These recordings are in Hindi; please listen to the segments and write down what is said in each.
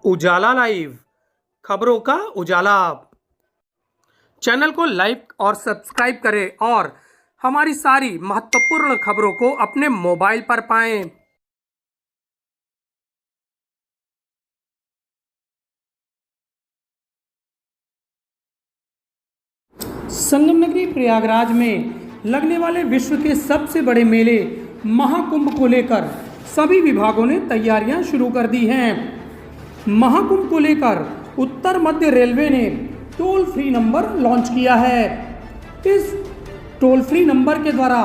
उजाला लाइव खबरों का उजाला। चैनल को लाइक और सब्सक्राइब करें और हमारी सारी महत्वपूर्ण खबरों को अपने मोबाइल पर पाएं। संगम नगरी प्रयागराज में लगने वाले विश्व के सबसे बड़े मेले महाकुंभ को लेकर सभी विभागों ने तैयारियां शुरू कर दी हैं। महाकुंभ को लेकर उत्तर मध्य रेलवे ने टोल फ्री नंबर लॉन्च किया है। इस टोल फ्री नंबर के द्वारा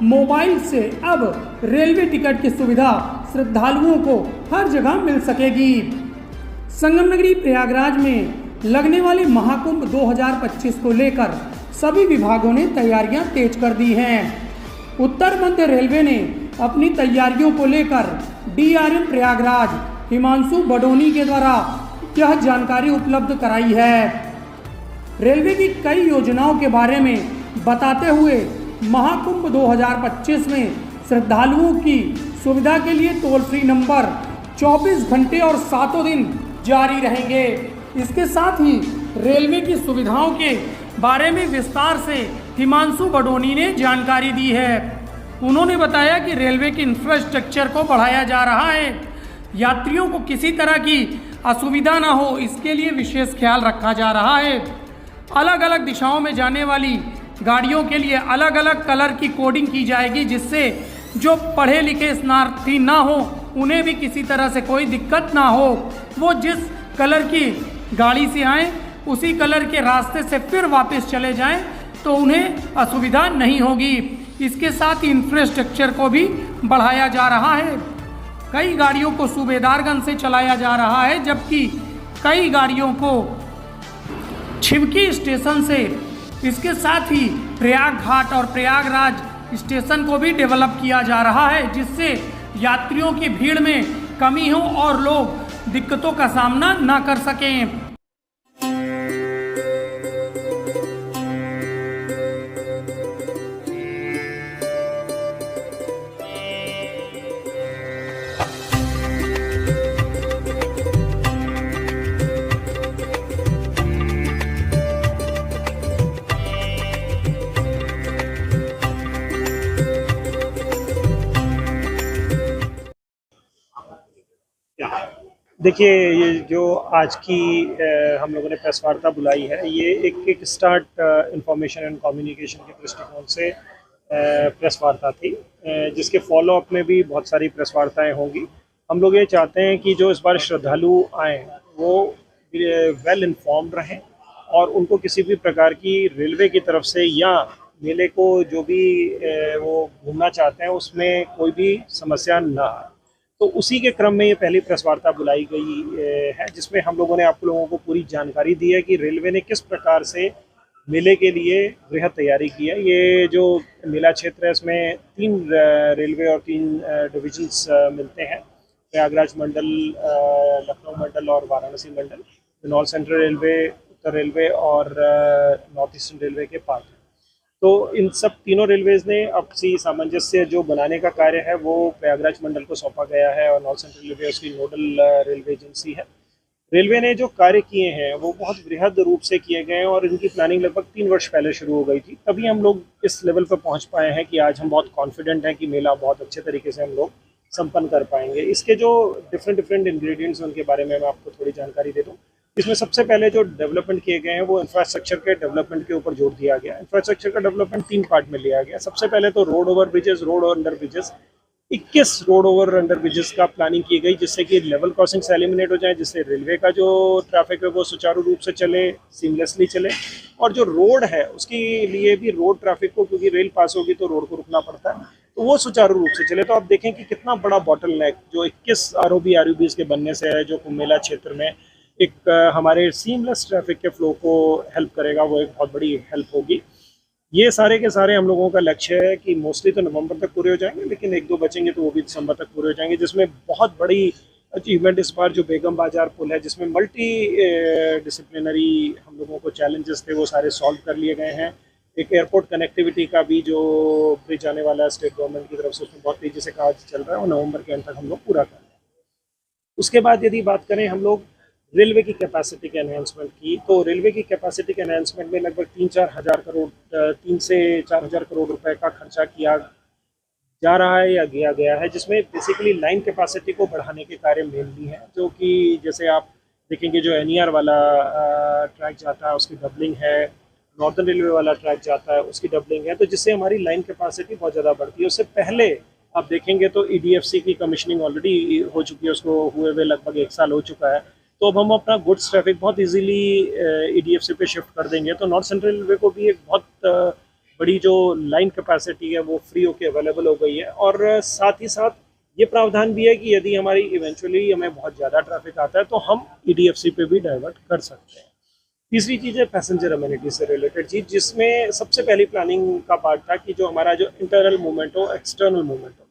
मोबाइल से अब रेलवे टिकट की सुविधा श्रद्धालुओं को हर जगह मिल सकेगी। संगम नगरी प्रयागराज में लगने वाले महाकुंभ 2025 को लेकर सभी विभागों ने तैयारियां तेज कर दी हैं। उत्तर मध्य रेलवे ने अपनी तैयारियों को लेकर डीआरएम प्रयागराज हिमांशु बडोनी के द्वारा यह जानकारी उपलब्ध कराई है। रेलवे की कई योजनाओं के बारे में बताते हुए महाकुंभ 2025 में श्रद्धालुओं की सुविधा के लिए टोल फ्री नंबर 24 घंटे और 7 दिन जारी रहेंगे। इसके साथ ही रेलवे की सुविधाओं के बारे में विस्तार से हिमांशु बडोनी ने जानकारी दी है। उन्होंने बताया कि रेलवे के इंफ्रास्ट्रक्चर को बढ़ाया जा रहा है, यात्रियों को किसी तरह की असुविधा ना हो इसके लिए विशेष ख्याल रखा जा रहा है। अलग अलग दिशाओं में जाने वाली गाड़ियों के लिए अलग अलग कलर की कोडिंग की जाएगी, जिससे जो पढ़े लिखे स्नातक ना हो उन्हें भी किसी तरह से कोई दिक्कत ना हो। वो जिस कलर की गाड़ी से आएँ उसी कलर के रास्ते से फिर वापस चले जाएं तो उन्हें असुविधा नहीं होगी। इसके साथ ही इंफ्रास्ट्रक्चर को भी बढ़ाया जा रहा है। कई गाड़ियों को सूबेदारगंज से चलाया जा रहा है, जबकि कई गाड़ियों को छिवकी स्टेशन से, इसके साथ ही प्रयाग घाट और प्रयागराज स्टेशन को भी डेवलप किया जा रहा है, जिससे यात्रियों की भीड़ में कमी हो और लोग दिक्कतों का सामना ना कर सकें। देखिए, ये जो आज की हम लोगों ने प्रेस वार्ता बुलाई है, ये एक स्टार्ट इंफॉर्मेशन एंड कम्युनिकेशन के दृष्टिकोण से प्रेस वार्ता थी, जिसके फॉलो अप में भी बहुत सारी प्रेस वार्ताएं होंगी। हम लोग ये चाहते हैं कि जो इस बार श्रद्धालु आएँ वो वेल इन्फॉर्म्ड रहें और उनको किसी भी प्रकार की रेलवे की तरफ से या मेले को जो भी वो घूमना चाहते हैं उसमें कोई भी समस्या ना आए। तो उसी के क्रम में ये पहली प्रेस वार्ता बुलाई गई है, जिसमें हम लोगों ने आप लोगों को पूरी जानकारी दी है कि रेलवे ने किस प्रकार से मेले के लिए वृहद तैयारी की है। ये जो मेला क्षेत्र है इसमें 3 रेलवे और 3 डिविजन्स मिलते हैं, प्रयागराज मंडल, लखनऊ मंडल और वाराणसी मंडल। नॉर्थ सेंट्रल रेलवे, उत्तर रेलवे और नॉर्थ ईस्टर्न रेलवे के पार्ट हैं। तो इन सब तीनों रेलवेज ने आपसी सामंजस्य जो बनाने का कार्य है वो प्रयागराज मंडल को सौंपा गया है और नॉर्थ सेंट्रल रेलवे उसकी नोडल रेलवे एजेंसी है। रेलवे ने जो कार्य किए हैं वो बहुत वृहद रूप से किए गए हैं और इनकी प्लानिंग लगभग 3 वर्ष पहले शुरू हो गई थी। तभी हम लोग इस लेवल पर पहुंच पाए हैं कि आज हम बहुत कॉन्फिडेंट हैं कि मेला बहुत अच्छे तरीके से हम लोग संपन्न कर पाएंगे। इसके जो डिफरेंट इंग्रेडिएंट्स हैं उनके बारे में मैं आपको थोड़ी जानकारी दे दूँ। इसमें सबसे पहले जो डेवलपमेंट किए गए हैं वो इंफ्रास्ट्रक्चर के डेवलपमेंट के ऊपर जोर दिया गया। इंफ्रास्ट्रक्चर का डेवलपमेंट 3 पार्ट में लिया गया। सबसे पहले तो road over bridges, road under bridges, 21 road over under bridges का प्लानिंग की गई, जिससे कि लेवल क्रॉसिंग से एलिमिनेट हो जाए, जिससे रेलवे का जो ट्रैफिक है वो सुचारू रूप से चले, सीमलेसली चले। और जो रोड है उसके लिए भी रोड ट्रैफिक को, क्योंकि रेल पास होगी तो रोड को रुकना पड़ता है, तो वो सुचारू रूप से चले। तो आप देखें कि कितना बड़ा बॉटलनेक जो 21 आरओबीज के बनने से है, जो कुंभ मेला क्षेत्र में एक हमारे सीमलेस ट्रैफिक के फ्लो को हेल्प करेगा, वो एक बहुत बड़ी हेल्प होगी। ये सारे के सारे हम लोगों का लक्ष्य है कि मोस्टली तो नवंबर तक पूरे हो जाएंगे, लेकिन 1-2 बचेंगे तो वो भी दिसंबर तक पूरे हो जाएंगे। जिसमें बहुत बड़ी अचीवमेंट इस बार जो बेगम बाजार पुल है, जिसमें मल्टी डिसिप्लिनरी हम लोगों को चैलेंजेस थे वो सारे सॉल्व कर लिए गए हैं। एक एयरपोर्ट कनेक्टिविटी का भी जो ब्रिज आने वाला है स्टेट गवर्नमेंट की तरफ से, उसमें बहुत तेज़ी से काम चल रहा है और नवंबर के अंत तक हम लोग पूरा कर रहे हैं। उसके बाद यदि बात करें हम लोग रेलवे की कैपेसिटी के एनहेंसमेंट की। तो रेलवे की कैपेसिटी के एनहेंसमेंट में लगभग 3 से 4 हज़ार करोड़ रुपए का खर्चा किया जा रहा है या किया गया है, जिसमें बेसिकली लाइन कैपेसिटी को बढ़ाने के कार्य मेनली हैं, जो कि जैसे आप देखेंगे जो एनईआर वाला ट्रैक जाता है उसकी डबलिंग है, नॉर्दर्न रेलवे वाला ट्रैक जाता है उसकी डबलिंग है, तो जिससे हमारी लाइन कैपेसिटी बहुत ज़्यादा बढ़ती है। उससे पहले आप देखेंगे तो ईडीएफसी की कमीशनिंग ऑलरेडी हो चुकी है, उसको हुए हुए लगभग 1 साल हो चुका है। तो अब हम अपना गुड्स ट्रैफिक बहुत इजीली ईडीएफसी पे शिफ्ट कर देंगे, तो नॉर्थ सेंट्रल रेलवे को भी एक बहुत बड़ी जो लाइन कैपेसिटी है वो फ्री होकर अवेलेबल हो गई है। और साथ ही साथ ये प्रावधान भी है कि यदि हमारी इवेंचुअली हमें बहुत ज़्यादा ट्रैफिक आता है तो हम ईडीएफसी पे भी डाइवर्ट कर सकते हैं। तीसरी चीज़ है पैसेंजर अम्यूनिटी से रिलेटेड चीज़, जिसमें सबसे पहली प्लानिंग का पार्ट था कि जो हमारा जो इंटरनल मूवमेंट हो, एक्सटर्नल मूवमेंट हो,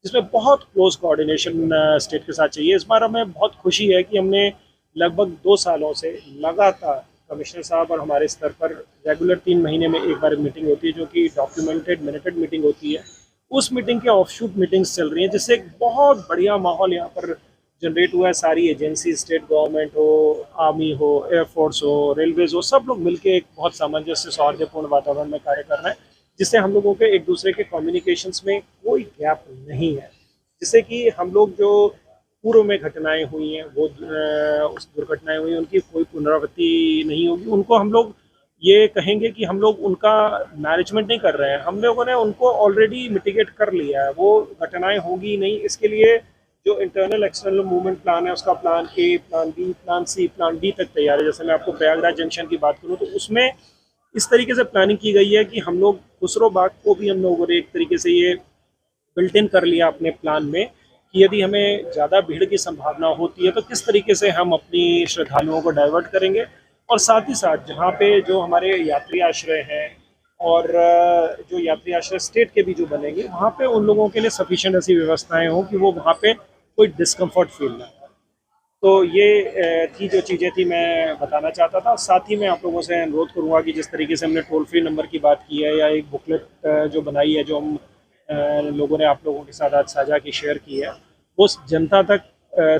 जिसमें बहुत क्लोज कोऑर्डिनेशन स्टेट के साथ चाहिए। इस बार हमें बहुत खुशी है कि हमने लगभग 2 सालों से लगातार कमिश्नर साहब और हमारे स्तर पर रेगुलर 3 महीने में एक बार मीटिंग होती है, जो कि डॉक्यूमेंटेड मिनटेड मीटिंग होती है। उस मीटिंग के ऑफशूट मीटिंग्स चल रही हैं, जिससे एक बहुत बढ़िया माहौल यहाँ पर जनरेट हुआ है। सारी एजेंसी, स्टेट गवर्नमेंट हो, आर्मी हो, एयरफोर्स हो, रेलवेज हो, सब लोग मिलके एक बहुत सामंजस्य सौहार्दपूर्ण वातावरण में कार्य कर रहे हैं, जिससे हम लोगों के एक दूसरे के कम्युनिकेशंस में कोई गैप नहीं है, जिससे कि हम लोग जो पूर्व में घटनाएं हुई हैं वो उस दुर्घटनाएं हुई उनकी कोई पुनरावृत्ति नहीं होगी। उनको हम लोग ये कहेंगे कि हम लोग उनका मैनेजमेंट नहीं कर रहे हैं, हम लोगों ने उनको ऑलरेडी मिटिगेट कर लिया है, वो घटनाएं होगी नहीं। इसके लिए जो इंटरनल एक्सटर्नल मूवमेंट प्लान है उसका plan A, plan B, plan C, plan D तक तैयार है। जैसे मैं आपको प्रयागराज जंक्शन की बात करूँ तो उसमें इस तरीके से प्लानिंग की गई है कि हम लोग खुसरो बाग को भी हम लोगों ने एक तरीके से ये बिल्ट इन कर लिया अपने प्लान में कि यदि हमें ज़्यादा भीड़ की संभावना होती है तो किस तरीके से हम अपनी श्रद्धालुओं को डाइवर्ट करेंगे। और साथ ही साथ जहाँ पे जो हमारे यात्री आश्रय हैं और जो यात्री आश्रय स्टेट के भी जो बनेंगे, वहाँ पे उन लोगों के लिए सफिशिएंट ऐसी व्यवस्थाएं हों कि वो वहाँ पे कोई डिस्कम्फर्ट फील ना हो। तो ये थी जो चीज़ें थी मैं बताना चाहता था। साथ ही मैं आप लोगों से अनुरोध करूँगा कि जिस तरीके से हमने टोल फ्री नंबर की बात की है या एक बुकलेट जो बनाई है, जो हम लोगों ने आप लोगों के साथ आज साझा की, शेयर की है, वो जनता तक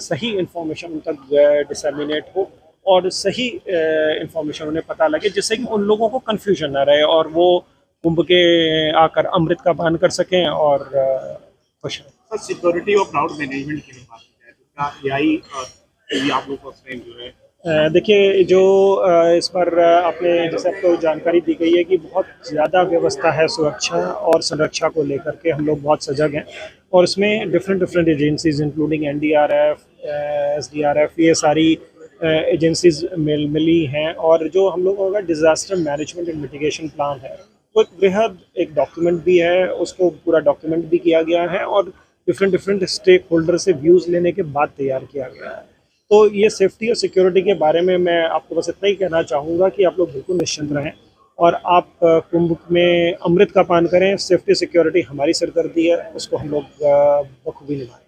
सही इन्फॉर्मेशन उन तक डिसमिनेट हो और सही इन्फॉर्मेशन उन्हें पता लगे, जिससे कि उन लोगों को कन्फ्यूजन ना रहे और वो कुंभ के आकर अमृत का पान कर सकें और खुश रहें। सिक्योरिटी और क्राउड मैनेजमेंट की बात की जाए तो क्या एआई भी आप लोग फर्स्ट टाइम जो है देखिए जो इस पर आपने जैसे आपको जानकारी दी गई है कि बहुत ज़्यादा व्यवस्था है सुरक्षा और संरक्षा को लेकर के, हम लोग बहुत सजग हैं और इसमें different agencies including NDRF, SDRF, ये सारी एजेंसीज मिली हैं। और जो हम लोगों का disaster management and mitigation plan है वो एक बेहद एक डॉक्यूमेंट भी है, उसको पूरा डॉक्यूमेंट भी किया गया है और डिफरेंट स्टेक होल्डर से व्यूज़ लेने के बाद तैयार किया गया है। तो ये सेफ्टी और सिक्योरिटी के बारे में मैं आपको बस इतना ही कहना चाहूँगा कि आप लोग बिल्कुल निश्चिंत रहें और आप कुंभ में अमृत का पान करें। सेफ्टी सिक्योरिटी हमारी सरदर्दी है, उसको हम लोग बखूबी निभाएं।